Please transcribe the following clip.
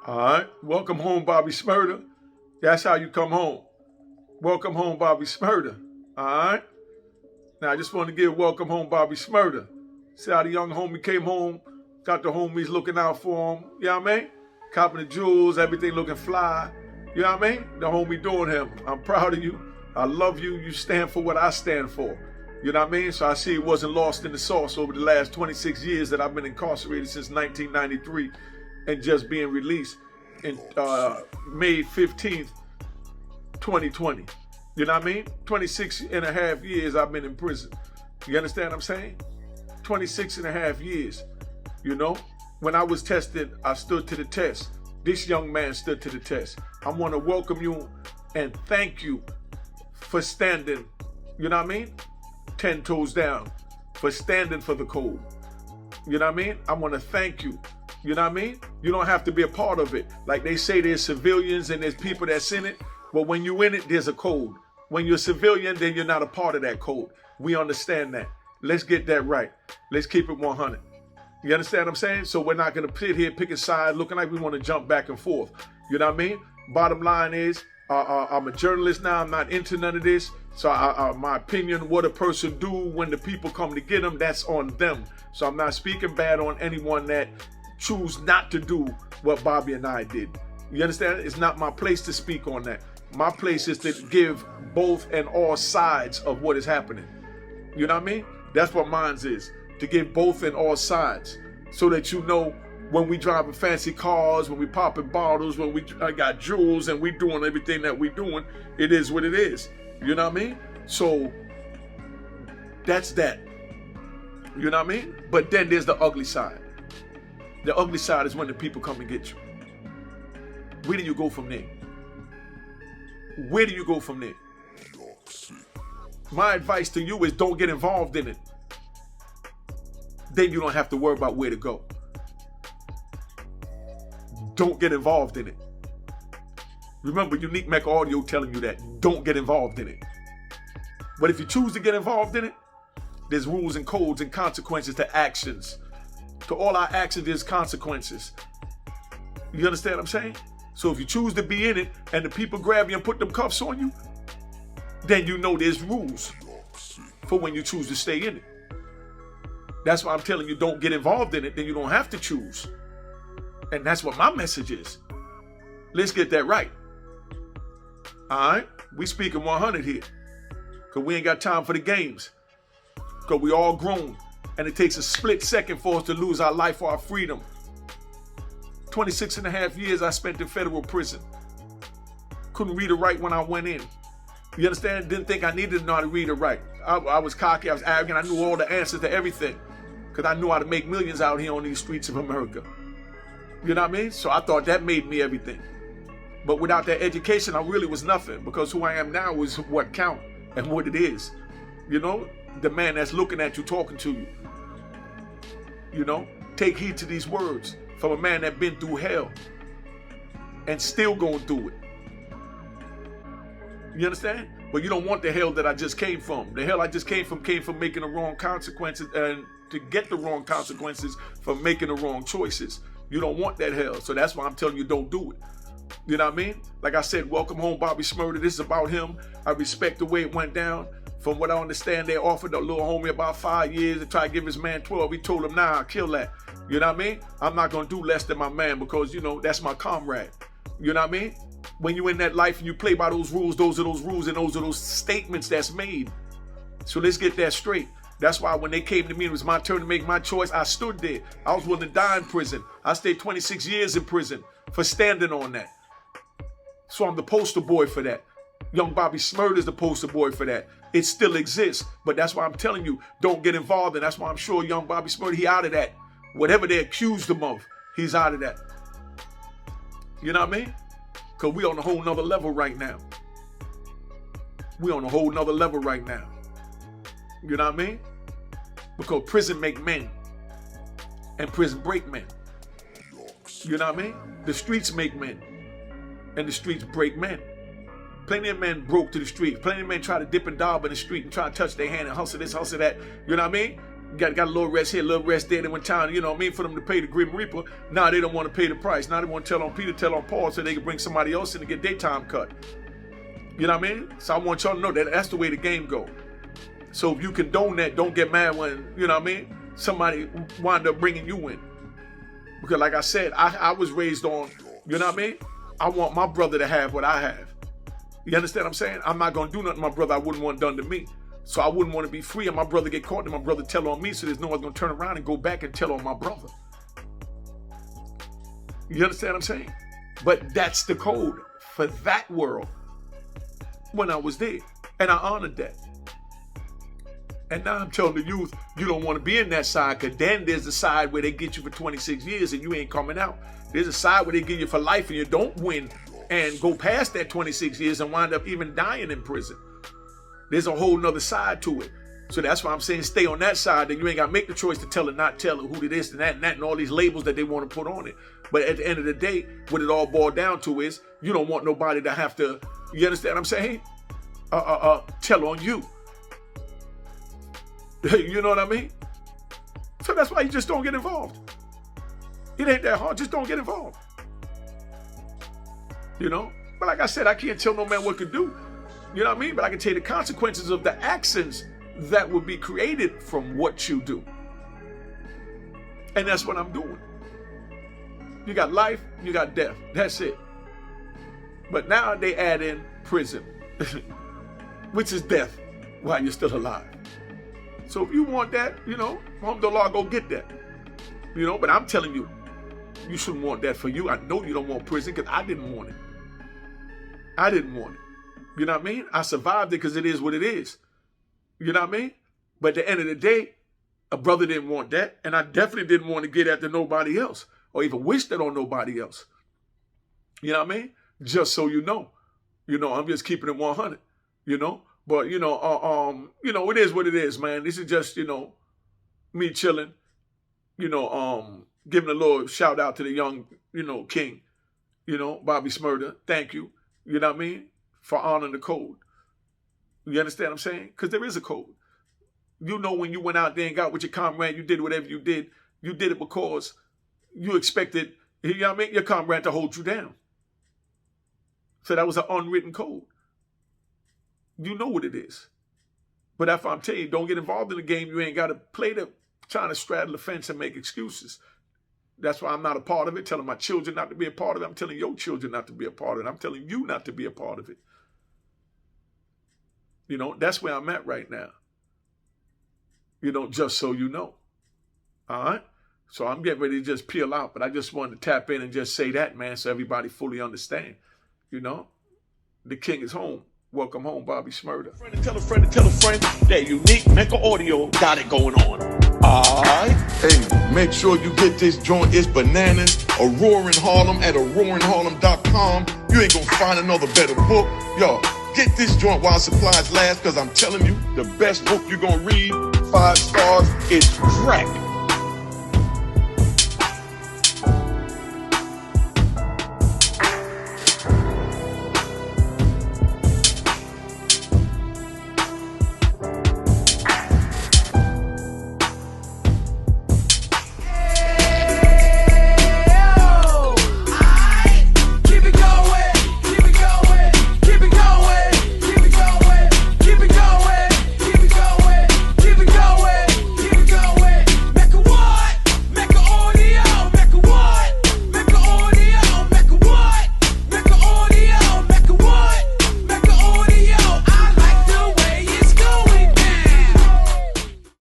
All right. Welcome home, Bobby Smurdha. That's how you come home. Welcome home, Bobby Smurdha. All right. Now, I just want to give welcome home, Bobby Smurdha. See how the young homie came home, got the homies looking out for him. You know what I mean? Copping the jewels, everything looking fly. You know what I mean? The homie doing him. I'm proud of you. I love you. You stand for what I stand for. You know what I mean? So I see it wasn't lost in the sauce over the last 26 years that I've been incarcerated since 1993 and just being released in May 15th, 2020. You know what I mean? 26 and a half years I've been in prison. You understand what I'm saying? 26 and a half years. You know? When I was tested, I stood to the test. This young man stood to the test. I want to welcome you and thank you for standing, you know what I mean? 10 toes down, for standing for the code. You know what I mean? I want to thank you. You know what I mean? You don't have to be a part of it. Like they say there's civilians and there's people that's in it. But when you're in it, there's a code. When you're a civilian, then you're not a part of that code. We understand that. Let's get that right. Let's keep it 100. You understand what I'm saying? So we're not going to sit here picking sides, looking like we want to jump back and forth. You know what I mean? Bottom line is, I'm a journalist now. I'm not into none of this. So my opinion, what a person do when the people come to get them, that's on them. So I'm not speaking bad on anyone that choose not to do what Bobby and I did. You understand? It's not my place to speak on that. My place is to give both and all sides of what is happening. You know what I mean? That's what mine is, to give both and all sides so that you know when we driving fancy cars, when we popping bottles, when we got jewels and we doing everything that we doing, it is what it is. You know what I mean? So that's that. You know what I mean? But then there's the ugly side. The ugly side is when the people come and get you. Where do you go from there? Where do you go from there? My advice to you is don't get involved in it. Then you don't have to worry about where to go. Don't get involved in it. Remember, Unique Mecca Audio telling you that. Don't get involved in it. But if you choose to get involved in it, there's rules and codes and consequences to actions. To all our actions, there's consequences. You understand what I'm saying? So if you choose to be in it and the people grab you and put them cuffs on you, then you know there's rules for when you choose to stay in it. That's why I'm telling you, don't get involved in it, then you don't have to choose. And that's what my message is. Let's get that right. All right? We speaking 100 here. Because we ain't got time for the games. Because we all grown. And it takes a split second for us to lose our life or our freedom. 26 and a half years I spent in federal prison. Couldn't read or write when I went in. You understand? Didn't think I needed to know how to read or write. I was cocky, I was arrogant, I knew all the answers to everything. Because I knew how to make millions out here on these streets of America. You know what I mean? So I thought that made me everything. But without that education, I really was nothing. Because who I am now is what count and what it is. You know? The man that's looking at you, talking to you. You know? Take heed to these words from a man that been through hell and still going through it. You understand? But you don't want the hell that I just came from. The hell I just came from making the wrong consequences and to get the wrong consequences from making the wrong choices. You don't want that hell. So that's why I'm telling you, don't do it. You know what I mean? Like I said, welcome home, Bobby Smurdha. This is about him. I respect the way it went down. From what I understand, they offered a little homie about 5 years to try to give his man 12. He told him, nah, I'll kill that. You know what I mean? I'm not going to do less than my man because, you know, that's my comrade. You know what I mean? When you're in that life and you play by those rules, those are those rules and those are those statements that's made. So let's get that straight. That's why when they came to me, it was my turn to make my choice. I stood there. I was willing to die in prison. I stayed 26 years in prison for standing on that. So I'm the poster boy for that. Young Bobby Smurdha is the poster boy for that. It still exists. But that's why I'm telling you, don't get involved. And that's why I'm sure young Bobby Smurdha, he out of that. Whatever they accused him of, he's out of that. You know what I mean? Because we on a whole nother level right now. We on a whole nother level right now. You know what I mean? Because prison make men. And prison break men. You know what I mean? The streets make men. And the streets break men. Plenty of men broke to the streets. Plenty of men try to dip and dab in the street and try to touch their hand and hustle this, hustle that. You know what I mean? Got a little rest here, a little rest there. They went time, you know what I mean, for them to pay the Grim Reaper. Now they don't want to pay the price. Now they want to tell on Peter, tell on Paul so they can bring somebody else in to get their time cut. You know what I mean? So I want y'all to know that that's the way the game go. So if you condone that, don't get mad when, you know what I mean, somebody wind up bringing you in. Because like I said, I was raised on, you know what I mean? I want my brother to have what I have. You understand what I'm saying? I'm not going to do nothing to my brother I wouldn't want done to me. So I wouldn't want to be free and my brother get caught and my brother tell on me, so there's no one going to turn around and go back and tell on my brother. You understand what I'm saying? But that's the code for that world when I was there. And I honored that. And now I'm telling the youth, you don't want to be in that side, because then there's the side where they get you for 26 years and you ain't coming out. There's a side where they get you for life and you don't win and go past that 26 years and wind up even dying in prison. There's a whole nother side to it. So that's why I'm saying stay on that side. Then you ain't got to make the choice to tell or not tell who to this and that and all these labels that they want to put on it. But at the end of the day, what it all boiled down to is you don't want nobody to have to, you understand what I'm saying? Tell on you. You know what I mean? So that's why you just don't get involved. It ain't that hard. Just don't get involved. You know? But like I said, I can't tell no man what to do. You know what I mean? But I can tell you the consequences of the actions that will be created from what you do. And that's what I'm doing. You got life, you got death. That's it. But now they add in prison, which is death while you're still alive. So if you want that, you know, alhamdulillah, go get that. You know, but I'm telling you, you shouldn't want that for you. I know you don't want prison because I didn't want it. I didn't want it. You know what I mean? I survived it because it is what it is. You know what I mean? But at the end of the day, a brother didn't want that. And I definitely didn't want to get after nobody else or even wish that on nobody else. You know what I mean? Just so you know. You know, I'm just keeping it 100, you know? But, you know, it is what it is, man. This is just, you know, me chilling, you know, giving a little shout out to the young, you know, king, you know, Bobby Smurdha. Thank you. You know what I mean? For honoring the code. You understand what I'm saying? Because there is a code. You know, when you went out there and got with your comrade, you did whatever you did it because you expected, you know what I mean, your comrade to hold you down. So that was an unwritten code. You know what it is. But if I'm telling you, don't get involved in the game, you ain't got to play the trying to straddle the fence and make excuses. That's why I'm not a part of it, telling my children not to be a part of it. I'm telling your children not to be a part of it. I'm telling you not to be a part of it. You know, that's where I'm at right now. You know, just so you know. All right? So I'm getting ready to just peel out, but I just wanted to tap in and just say that, man, so everybody fully understand. You know, the king is home. Welcome home, Bobby Smurdha. Tell a friend to tell a friend that unique Mecca audio got it going on. Alright. Hey, make sure you get this joint. It's bananas. A roaring Harlem at roaringharlem.com. You ain't gonna find another better book. Yo, get this joint while supplies last, because I'm telling you, the best book you're gonna read, 5 stars, it's crack.